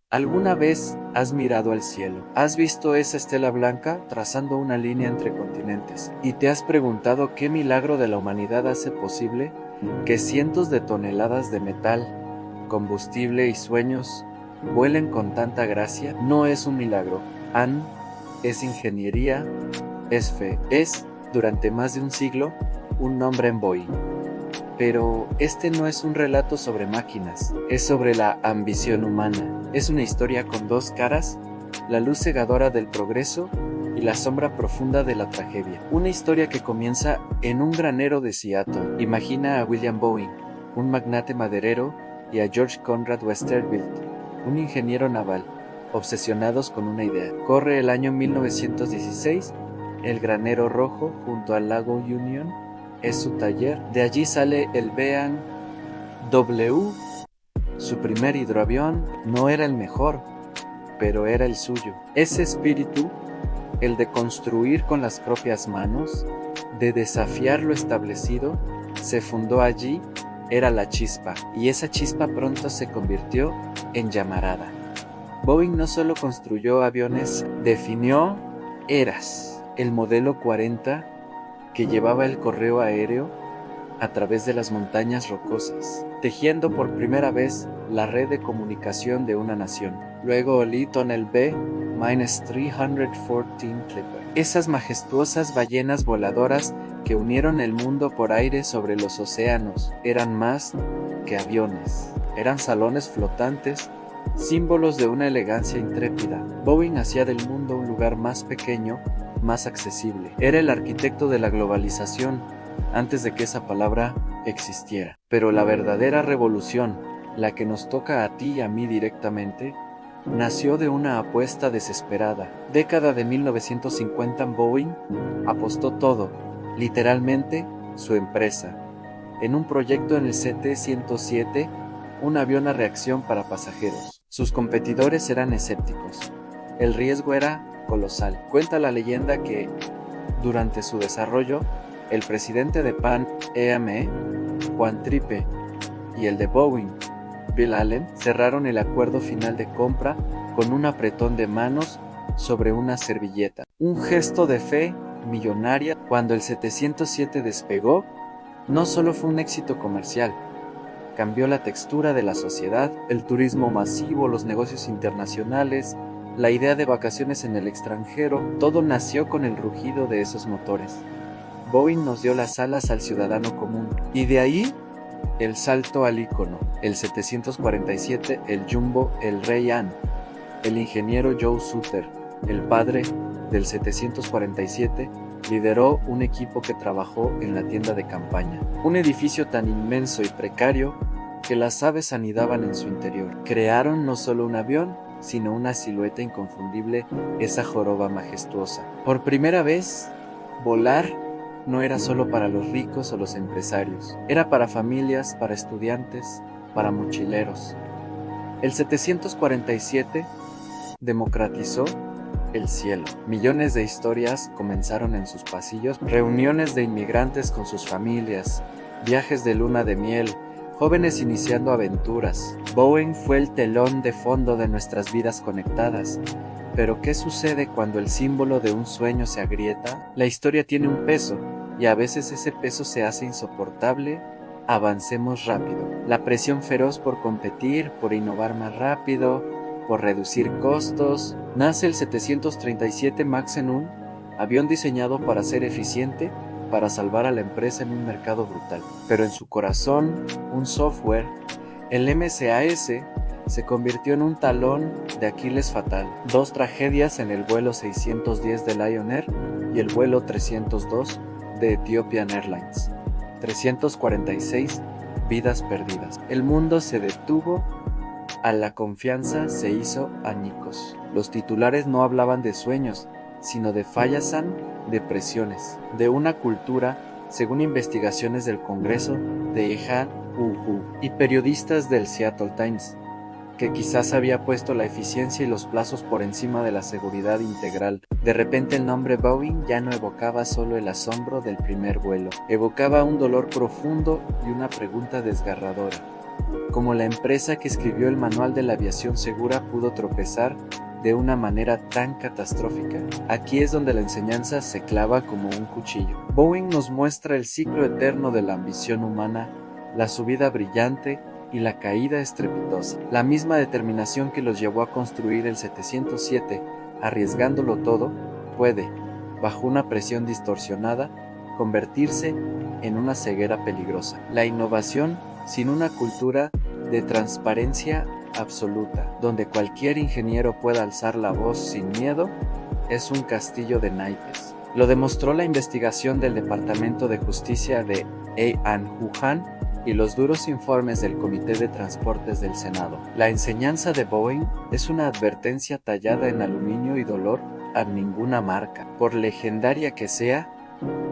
¿Alguna vez has mirado al cielo? ¿Has visto esa estela blanca trazando una línea entre continentes? ¿Y te has preguntado qué milagro de la humanidad hace posible que cientos de toneladas de metal, combustible y sueños vuelen con tanta gracia? No es un milagro, es ingeniería, es fe, es, durante más de un siglo, un nombre en Boeing. Pero este no es un relato sobre máquinas, es sobre la ambición humana. Es una historia con dos caras, la luz cegadora del progreso y la sombra profunda de la tragedia. Una historia que comienza en un granero de Seattle. Imagina a William Boeing, un magnate maderero, y a George Conrad Westervelt, un ingeniero naval, obsesionados con una idea. Corre el año 1916, el granero rojo junto al lago Union es su taller. De allí sale el B&W. Su primer hidroavión no era el mejor, pero era el suyo. Ese espíritu, el de construir con las propias manos, de desafiar lo establecido, se fundó allí, era la chispa, y esa chispa pronto se convirtió en llamarada. Boeing no solo construyó aviones, definió eras. El modelo 40, que llevaba el correo aéreo a través de las montañas rocosas, tejiendo por primera vez la red de comunicación de una nación. Luego Lytton el B-314 Clipper. Esas majestuosas ballenas voladoras que unieron el mundo por aire sobre los océanos eran más que aviones, eran salones flotantes, símbolos de una elegancia intrépida. Boeing hacía del mundo un lugar más pequeño, más accesible. Era el arquitecto de la globalización antes de que esa palabra existiera. Pero la verdadera revolución, la que nos toca a ti y a mí directamente, nació de una apuesta desesperada. Década de 1950, Boeing apostó todo, literalmente su empresa, en un proyecto en el CT-107, un avión a reacción para pasajeros. Sus competidores eran escépticos. El riesgo era colosal. Cuenta la leyenda que, durante su desarrollo, el presidente de Pan Am, Juan Trippe, y el de Boeing, Bill Allen, cerraron el acuerdo final de compra con un apretón de manos sobre una servilleta. Un gesto de fe millonaria. Cuando el 707 despegó, no solo fue un éxito comercial, cambió la textura de la sociedad, el turismo masivo, los negocios internacionales, la idea de vacaciones en el extranjero, todo nació con el rugido de esos motores. Boeing nos dio las alas al ciudadano común, y de ahí el salto al ícono, el 747, el Jumbo, el Ray Ann, el ingeniero Joe Sutter, el padre del 747, lideró un equipo que trabajó en la tienda de campaña, un edificio tan inmenso y precario que las aves anidaban en su interior. Crearon no solo un avión, sino una silueta inconfundible, esa joroba majestuosa. Por primera vez, volar no era solo para los ricos o los empresarios, era para familias, para estudiantes, para mochileros. El 747 democratizó el cielo. Millones de historias comenzaron en sus pasillos, reuniones de inmigrantes con sus familias, viajes de luna de miel, jóvenes iniciando aventuras. Boeing fue el telón de fondo de nuestras vidas conectadas. Pero ¿qué sucede cuando el símbolo de un sueño se agrieta? La historia tiene un peso, y a veces ese peso se hace insoportable. Avancemos rápido. La presión feroz por competir, por innovar más rápido, por reducir costos. Nace el 737 MAX en un avión diseñado para ser eficiente, para salvar a la empresa en un mercado brutal. Pero en su corazón, un software, el MCAS, se convirtió en un talón de Aquiles fatal. Dos tragedias en el vuelo 610 de Lion Air y el vuelo 302 de Ethiopian Airlines. 346 vidas perdidas. El mundo se detuvo, a la confianza se hizo añicos. Los titulares no hablaban de sueños, sino de fallas, de presiones, de una cultura, según investigaciones del Congreso de Ehan Uhu y periodistas del Seattle Times, que quizás había puesto la eficiencia y los plazos por encima de la seguridad integral. De repente el nombre Boeing ya no evocaba solo el asombro del primer vuelo, evocaba un dolor profundo y una pregunta desgarradora. como la empresa que escribió el manual de la aviación segura pudo tropezar de una manera tan catastrófica. Aquí es donde la enseñanza se clava como un cuchillo. Boeing nos muestra el ciclo eterno de la ambición humana, la subida brillante y la caída estrepitosa. La misma determinación que los llevó a construir el 707, arriesgándolo todo, puede, bajo una presión distorsionada, convertirse en una ceguera peligrosa. La innovación, sin una cultura de transparencia absoluta, donde cualquier ingeniero pueda alzar la voz sin miedo, es un castillo de naipes. Lo demostró la investigación del Departamento de Justicia de Wuhan y los duros informes del Comité de Transportes del Senado. La enseñanza de Boeing es una advertencia tallada en aluminio y dolor a ninguna marca, por legendaria que sea,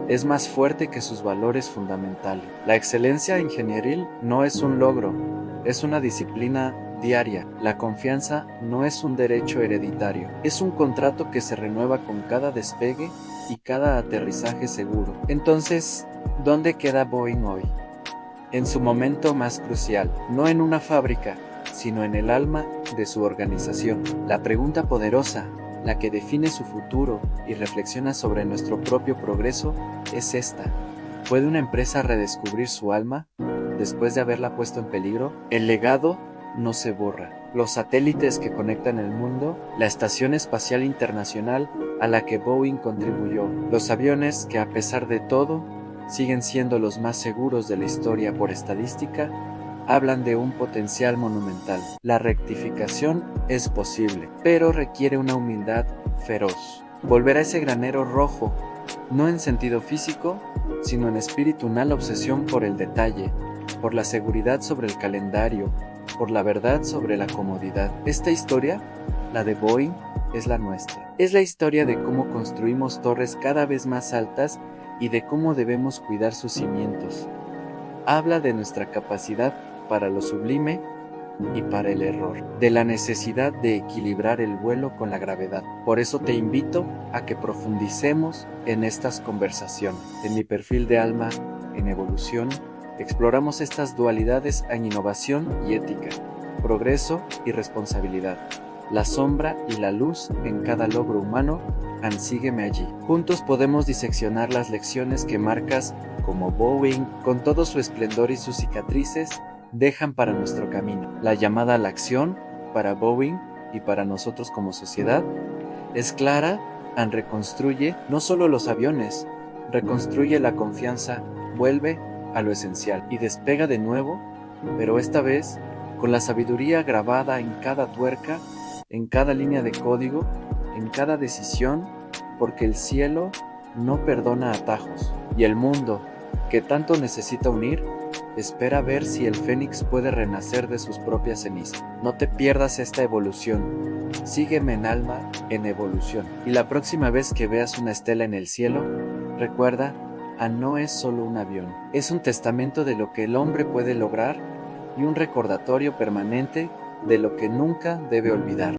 es más fuerte que sus valores fundamentales. La excelencia ingenieril no es un logro, es una disciplina diaria. La confianza no es un derecho hereditario, es un contrato que se renueva con cada despegue y cada aterrizaje seguro. Entonces, ¿dónde queda Boeing hoy? En su momento más crucial, no en una fábrica, sino en el alma de su organización. La pregunta poderosa, la que define su futuro y reflexiona sobre nuestro propio progreso, es esta. ¿Puede una empresa redescubrir su alma después de haberla puesto en peligro? El legado no se borra. Los satélites que conectan el mundo, la Estación Espacial Internacional a la que Boeing contribuyó, los aviones que a pesar de todo siguen siendo los más seguros de la historia por estadística, hablan de un potencial monumental. La rectificación es posible, pero requiere una humildad feroz. Volver a ese granero rojo, no en sentido físico, sino en espíritu, una obsesión por el detalle, por la seguridad sobre el calendario, por la verdad sobre la comodidad. Esta historia, la de Boeing, es la nuestra. Es la historia de cómo construimos torres cada vez más altas y de cómo debemos cuidar sus cimientos. Habla de nuestra capacidad para lo sublime y para el error, de la necesidad de equilibrar el vuelo con la gravedad. Por eso te invito a que profundicemos en estas conversaciones. En mi perfil de Alma en Evolución, exploramos estas dualidades en innovación y ética, progreso y responsabilidad, la sombra y la luz en cada logro humano. Sígueme allí. Juntos podemos diseccionar las lecciones que marcas como Boeing, con todo su esplendor y sus cicatrices, dejan para nuestro camino. La llamada a la acción para Boeing y para nosotros como sociedad es clara. Reconstruye no solo los aviones, reconstruye la confianza, vuelve a lo esencial y despega de nuevo, pero esta vez con la sabiduría grabada en cada tuerca, en cada línea de código, en cada decisión, porque el cielo no perdona atajos y el mundo, que tanto necesita unir, espera ver si el fénix puede renacer de sus propias cenizas. No te pierdas esta evolución. Sígueme en Alma en Evolución. Y la próxima vez que veas una estela en el cielo, recuerda, no es solo un avión, es un testamento de lo que el hombre puede lograr y un recordatorio permanente de lo que nunca debe olvidar.